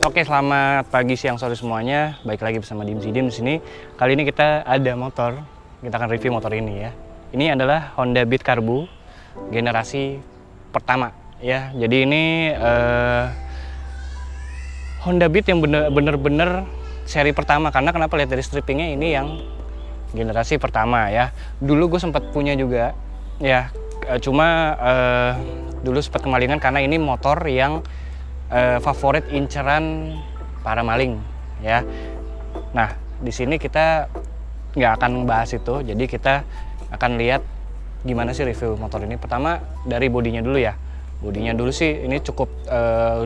Oke, selamat pagi, siang, sore semuanya. Baik lagi bersama Dimsidim di sini. Kali ini kita ada motor. Kita akan review motor ini ya. Ini adalah Honda Beat Karbu generasi pertama ya. Jadi ini Honda Beat yang bener-bener seri pertama. Karena kenapa, lihat dari strippingnya ini yang generasi pertama ya. Dulu gue sempat punya juga ya. Cuma dulu sempat kemalingan karena ini motor yang favorit inceran para maling ya. Nah, di sini kita nggak akan bahas itu, jadi kita akan lihat gimana sih review motor ini. Pertama dari bodinya dulu ya. Bodinya dulu sih ini cukup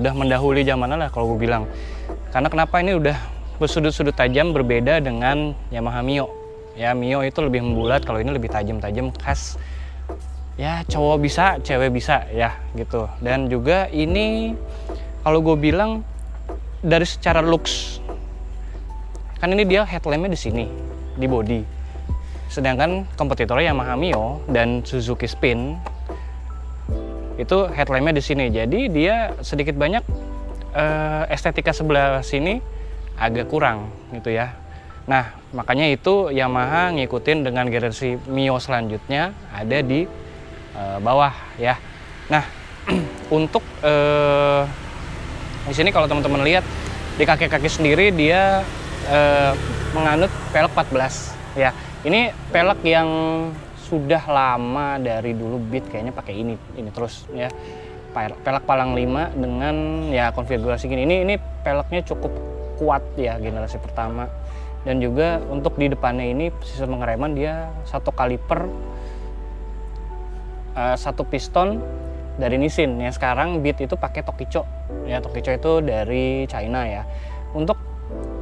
udah mendahului zamannya lah kalau gue bilang. Karena kenapa, ini udah bersudut-sudut tajam, berbeda dengan Yamaha Mio. Ya, Mio itu lebih membulat, kalau ini lebih tajam-tajam, khas ya cowok bisa, cewek bisa ya gitu. Dan juga ini kalau gue bilang dari secara looks, kan ini dia headlampnya di sini, di body. Sedangkan kompetitornya Yamaha Mio dan Suzuki Spin itu headlampnya di sini. Jadi dia sedikit banyak estetika sebelah sini agak kurang gitu ya. Nah, makanya itu Yamaha ngikutin dengan generasi Mio selanjutnya ada di bawah ya. Nah, untuk di sini kalau teman-teman lihat di kaki-kaki sendiri dia menganut pelek 14 ya. Ini pelek yang sudah lama, dari dulu Beat kayaknya pakai ini terus ya. Pelek palang 5 dengan ya konfigurasi gini. Ini peleknya cukup kuat ya, generasi pertama. Dan juga untuk di depannya ini sistem pengereman dia satu kaliper, satu piston dari Nissin ya. Sekarang Beat itu pakai Tokicho ya. Tokicho itu dari China ya. Untuk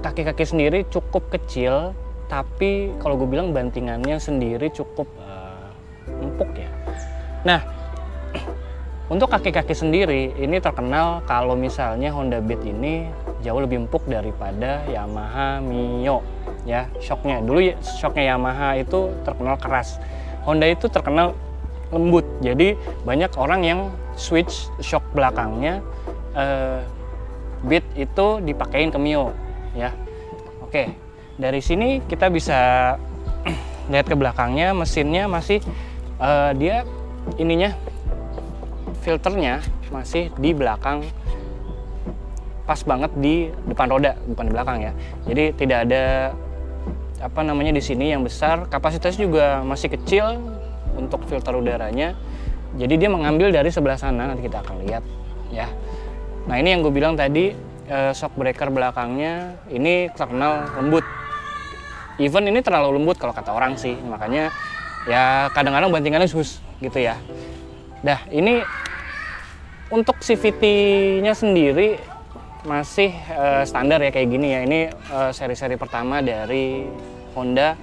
kaki-kaki sendiri cukup kecil, tapi kalau gue bilang bantingannya sendiri cukup empuk ya. Nah, untuk kaki-kaki sendiri ini terkenal kalau misalnya Honda Beat ini jauh lebih empuk daripada Yamaha Mio ya. Shocknya dulu, shocknya Yamaha itu terkenal keras, Honda itu terkenal lembut. Jadi banyak orang yang switch shock belakangnya Beat itu dipakein ke Mio ya. Oke, dari sini kita bisa lihat ke belakangnya, mesinnya masih dia ininya, filternya masih di belakang, pas banget di depan roda, bukan di belakang ya. Jadi tidak ada apa namanya di sini yang besar. Kapasitasnya juga masih kecil untuk filter udaranya, jadi dia mengambil dari sebelah sana, nanti kita akan lihat ya. Nah, ini yang gue bilang tadi, shock breaker belakangnya ini terkenal lembut. Even ini terlalu lembut kalau kata orang sih, makanya ya kadang-kadang bantingannya sus gitu ya. Dah, ini untuk CVT-nya sendiri masih standar ya kayak gini ya. Ini seri-seri pertama dari Honda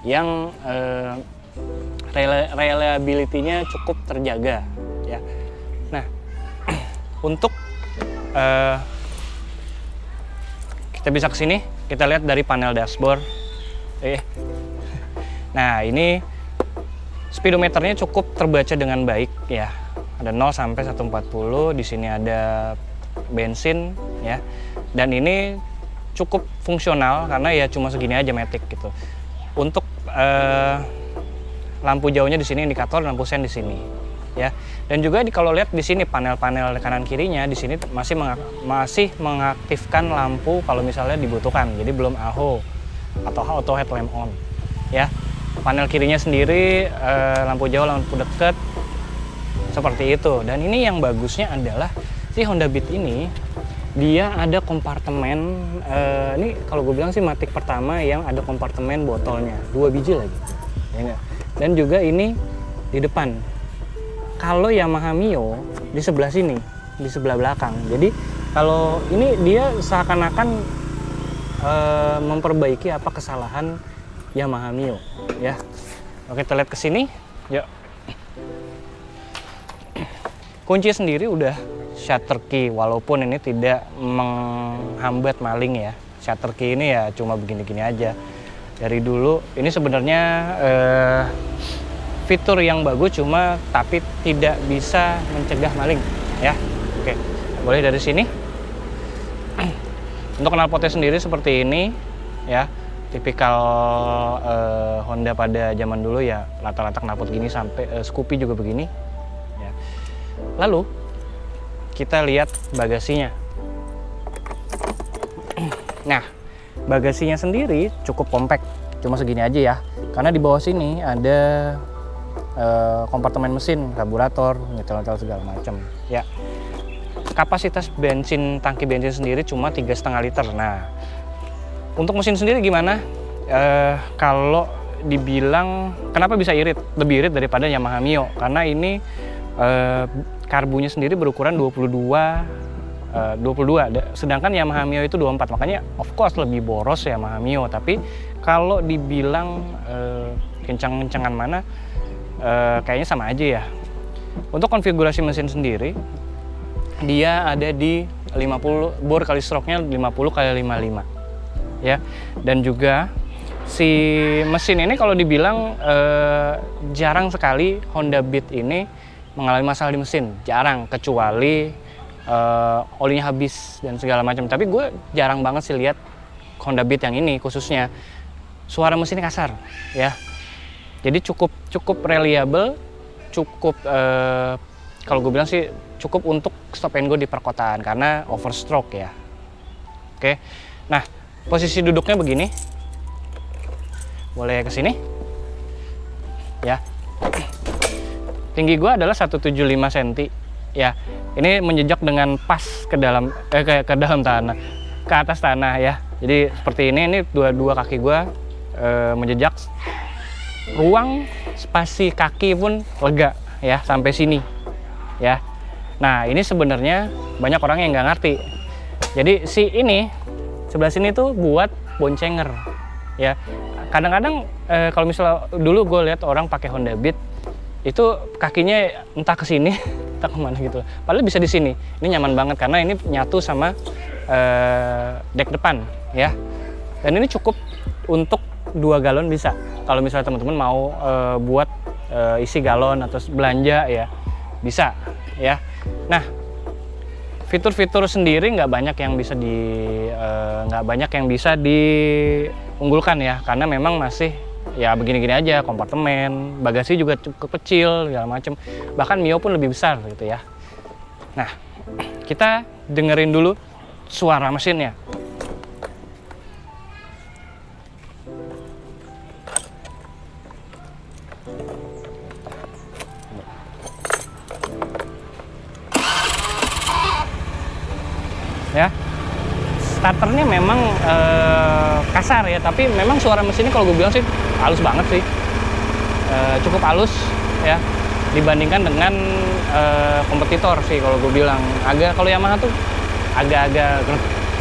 yang reliability-nya cukup terjaga ya. Nah, untuk kita bisa ke sini, kita lihat dari panel dashboard. Nah, ini speedometernya cukup terbaca dengan baik ya. Ada 0 sampai 140, di sini ada bensin ya. Dan ini cukup fungsional karena ya cuma segini aja matic gitu. Untuk lampu jauhnya di sini, indikator, lampu sen di sini ya. Dan juga kalau lihat di sini panel-panel kanan kirinya di sini masih mengaktifkan lampu kalau misalnya dibutuhkan. Jadi belum AHO atau auto headlamp on ya. Panel kirinya sendiri lampu jauh, lampu dekat seperti itu. Dan ini yang bagusnya adalah si Honda Beat ini dia ada kompartemen, ini kalau gue bilang sih matic pertama yang ada kompartemen botolnya 2 biji lagi ya enggak? Dan juga ini di depan. Kalau Yamaha Mio di sebelah sini, di sebelah belakang. Jadi kalau ini dia seakan-akan memperbaiki apa kesalahan Yamaha Mio ya. Oke, kita lihat ke sini yuk. Kunci sendiri udah shutter key, walaupun ini tidak menghambat maling ya. Shutter key ini ya cuma begini-gini aja. Dari dulu ini sebenarnya fitur yang bagus, cuma tapi tidak bisa mencegah maling ya. Oke, boleh dari sini. Untuk knalpotnya sendiri seperti ini ya, tipikal Honda pada zaman dulu ya, rata-rata knalpot gini, sampai Scoopy juga begini ya. Lalu kita lihat bagasinya. Nah, bagasinya sendiri cukup compact, cuma segini aja ya, karena di bawah sini ada kompartemen mesin, karburator, nyetel-nyetel segala macam ya. Kapasitas bensin, tangki bensin sendiri cuma 3,5 liter. Nah, untuk mesin sendiri gimana? Kalau dibilang kenapa bisa irit, lebih irit daripada Yamaha Mio, karena ini karbunya sendiri berukuran 22, sedangkan Yamaha Mio itu 24, makanya of course lebih boros Yamaha Mio. Tapi kalau dibilang kencang-kencangan mana, kayaknya sama aja ya. Untuk konfigurasi mesin sendiri, dia ada di 50, bor kali stroke-nya 50 kali 55 ya. Dan juga si mesin ini kalau dibilang jarang sekali Honda Beat ini mengalami masalah di mesin, jarang, kecuali olinya habis dan segala macam. Tapi gue jarang banget sih lihat Honda Beat yang ini khususnya suara mesinnya kasar ya. Jadi cukup reliable, cukup kalau gue bilang sih cukup untuk stop and go di perkotaan karena overstroke ya. Oke. Nah, posisi duduknya begini. Boleh ke sini. Ya. Tinggi gua adalah 175 cm. Ya. Ini menjejak dengan pas ke dalam ke dalam tanah, ke atas tanah ya. Jadi seperti ini dua kaki gua menjejak. Ruang spasi kaki pun lega ya sampai sini. Ya. Nah, ini sebenarnya banyak orang yang nggak ngerti. Jadi si ini sebelah sini tuh buat boncenger ya. Kadang-kadang kalau misalnya dulu gue lihat orang pakai Honda Beat itu kakinya entah ke sini entah kemana gitu, padahal bisa di sini. Ini nyaman banget karena ini nyatu sama dek depan ya. Dan ini cukup untuk 2 galon bisa kalau misalnya teman-teman mau buat isi galon atau belanja ya, bisa ya. Nah, fitur-fitur sendiri nggak banyak yang bisa diunggulkan ya, karena memang masih ya begini-gini aja. Kompartemen, bagasi juga cukup kecil, segala macam. Bahkan Mio pun lebih besar gitu ya. Nah, kita dengerin dulu suara mesinnya. Ya, starternya memang kasar ya, tapi memang suara mesinnya kalau gue bilang sih halus banget sih, cukup halus ya dibandingkan dengan kompetitor sih kalau gue bilang. Kalau Yamaha tuh agak-agak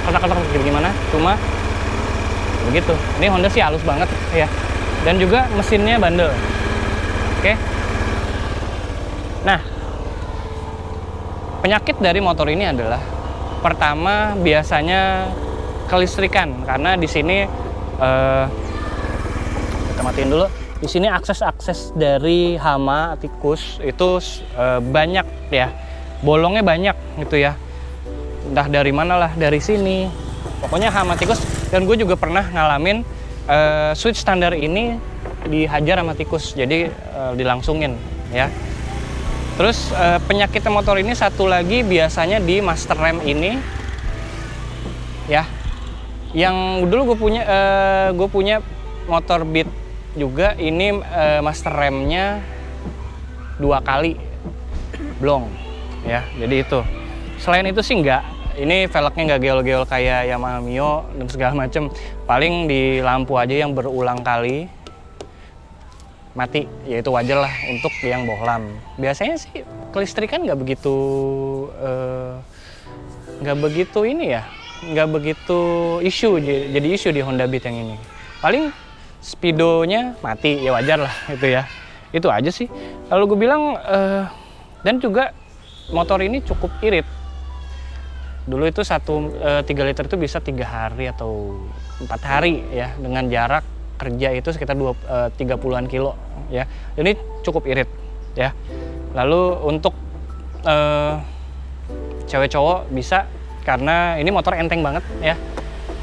ketak-ketak gitu gimana, cuma begitu. Ini Honda sih halus banget ya, dan juga mesinnya bandel. Oke. Nah, penyakit dari motor ini adalah pertama biasanya kelistrikan, karena di sini kita matiin dulu. Di sini akses dari hama tikus itu banyak ya, bolongnya banyak gitu ya. Entah dari mana lah, dari sini. Pokoknya hama tikus. Dan gue juga pernah ngalamin switch standar ini dihajar sama tikus, jadi dilangsungin ya. Terus penyakit motor ini satu lagi biasanya di master rem ini ya. Yang dulu gue punya motor Beat juga, ini master remnya 2 kali blong ya. Jadi itu. Selain itu sih enggak. Ini velgnya nggak geol-geol kayak Yamaha Mio dan segala macem. Paling di lampu aja yang berulang kali mati, yaitu wajar lah untuk yang bohlam. Biasanya sih kelistrikan nggak begitu ini ya, nggak begitu isu, jadi isu di Honda Beat yang ini. Paling speedonya mati, ya wajar lah itu ya. Itu aja sih. Lalu gue bilang dan juga motor ini cukup irit. Dulu itu 3 liter itu bisa 3 hari atau 4 hari ya, dengan jarak kerja itu sekitar 30-an kilo ya. Jadi cukup irit ya. Lalu untuk cewek cowok bisa, karena ini motor enteng banget ya.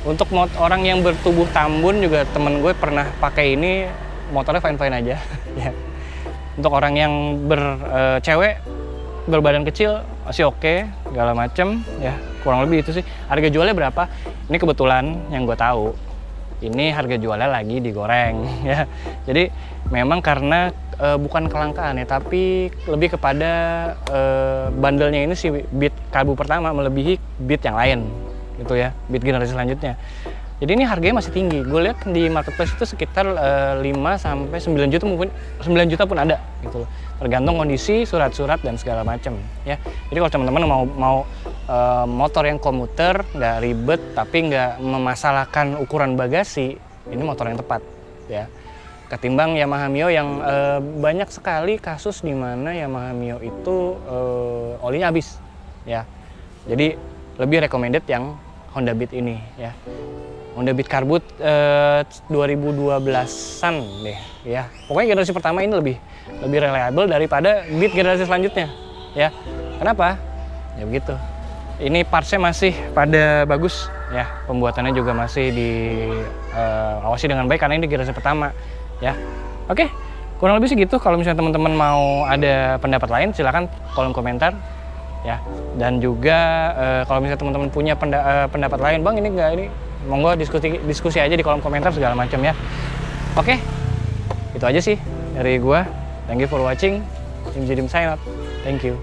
Untuk orang yang bertubuh tambun juga temen gue pernah pakai ini, motornya fine-fine aja. Ya. Untuk orang yang cewek berbadan kecil masih oke, segala macem ya, kurang lebih itu sih. Harga jualnya berapa? Ini kebetulan yang gue tahu, ini harga jualnya lagi digoreng ya. Jadi memang karena bukan kelangkaan ya, tapi lebih kepada bandelnya ini si Beat Karbu pertama melebihi Beat yang lain gitu ya, Beat generasi selanjutnya. Jadi ini harganya masih tinggi. Gue lihat di marketplace itu sekitar 5 sampai 9 juta, mungkin 9 juta pun ada gitu loh. Tergantung kondisi, surat-surat dan segala macam ya. Jadi kalau teman-teman mau motor yang komuter, nggak ribet tapi nggak memasalahkan ukuran bagasi, ini motor yang tepat ya. Ketimbang Yamaha Mio yang banyak sekali kasus di mana Yamaha Mio itu olinya habis ya. Jadi lebih recommended yang Honda Beat ini ya. Honda Beat Karbu 2012-an deh ya. Pokoknya generasi pertama ini lebih reliable daripada Beat generasi selanjutnya ya. Kenapa? Ya begitu. Ini partsnya masih pada bagus ya. Pembuatannya juga masih diawasi dengan baik karena ini generasi pertama ya. Oke, kurang lebih segitu. Kalau misalnya teman-teman mau ada pendapat lain silahkan kolom komentar ya. Dan juga kalau misalnya teman-teman punya pendapat lain, bang ini enggak ini, monggo diskusi aja di kolom komentar segala macam ya. Oke, itu aja sih dari gua. Thank you for watching. Im Jidim sign out. Thank you.